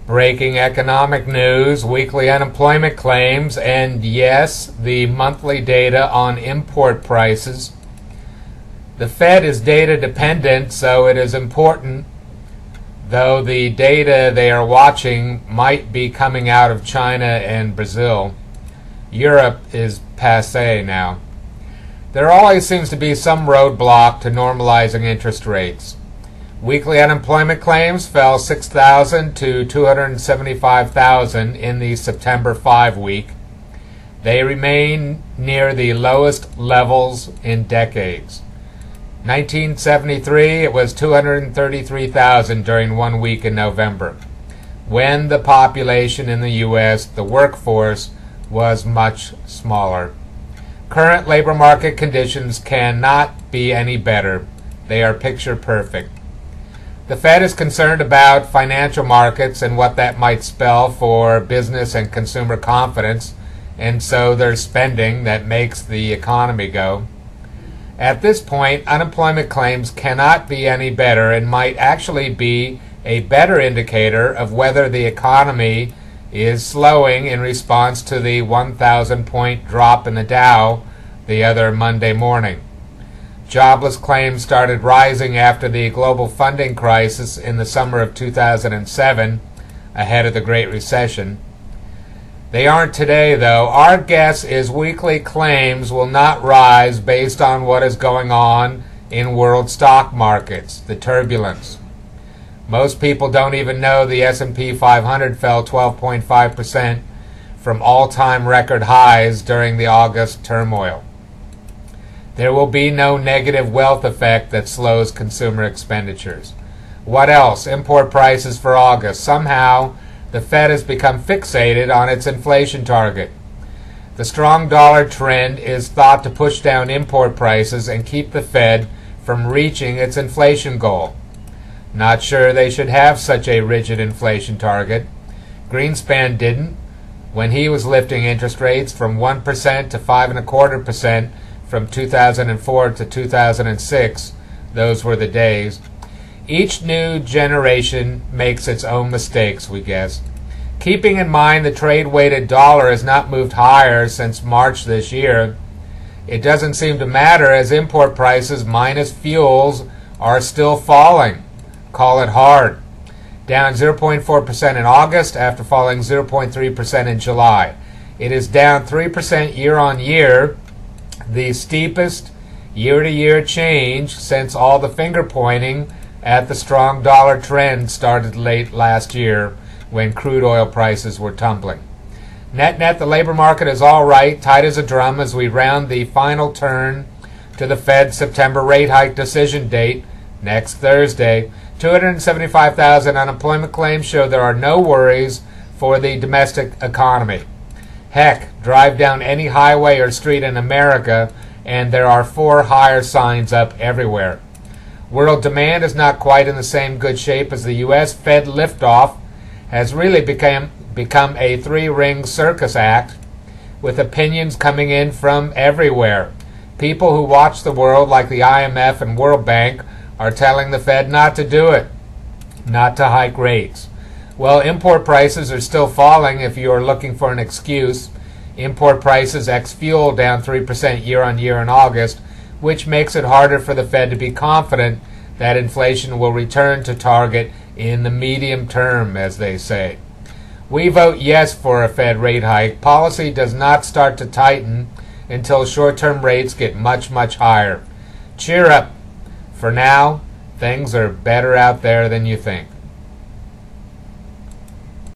Breaking economic news, weekly unemployment claims, and yes, the monthly data on import prices. The Fed is data dependent, so it is important, though the data they are watching might be coming out of China and Brazil. Europe is passé now. There always seems to be some roadblock to normalizing interest rates. Weekly unemployment claims fell 6,000 to 275,000 in the September 5 week. They remain near the lowest levels in decades. 1973, it was 233,000 during 1 week in November, when the population in the U.S., the workforce, was much smaller. Current labor market conditions cannot be any better. They are picture perfect. The Fed is concerned about financial markets and what that might spell for business and consumer confidence, and so there's spending that makes the economy go. At this point, unemployment claims cannot be any better and might actually be a better indicator of whether the economy is slowing in response to the 1,000-point drop in the Dow the other Monday morning. Jobless claims started rising after the global funding crisis in the summer of 2007, ahead of the Great Recession. They aren't today, though. Our guess is weekly claims will not rise based on what is going on in world stock markets, the turbulence. Most people don't even know the S&P 500 fell 12.5% from all-time record highs during the August turmoil. There will be no negative wealth effect that slows consumer expenditures. What else? Import prices for August. Somehow, the Fed has become fixated on its inflation target. The strong dollar trend is thought to push down import prices and keep the Fed from reaching its inflation goal. Not sure they should have such a rigid inflation target. Greenspan didn't when he was lifting interest rates from 1% to 5.25% from 2004 to 2006. Those were the days. Each new generation makes its own mistakes, we guess. Keeping in mind the trade-weighted dollar has not moved higher since March this year, it doesn't seem to matter as import prices minus fuels are still falling. Call it hard. Down 0.4% in August after falling 0.3% in July. It is down 3% year on year, the steepest year-to-year change since all the finger-pointing at the strong dollar trend started late last year when crude oil prices were tumbling. Net-net, the labor market is all right, tight as a drum as we round the final turn to the Fed's September rate hike decision date next Thursday. 275,000 unemployment claims show there are no worries for the domestic economy. Heck, drive down any highway or street in America and there are 4 higher signs up everywhere. World demand is not quite in the same good shape as the U.S. Fed liftoff has really become a 3-ring circus act with opinions coming in from everywhere. People who watch the world like the IMF and World Bank are telling the Fed not to do it, not to hike rates. Well, import prices are still falling if you are looking for an excuse. Import prices ex-fuel down 3% year on year in August, which makes it harder for the Fed to be confident that inflation will return to target in the medium term, as they say. We vote yes for a Fed rate hike. Policy does not start to tighten until short-term rates get much, much higher. Cheer up. For now, things are better out there than you think.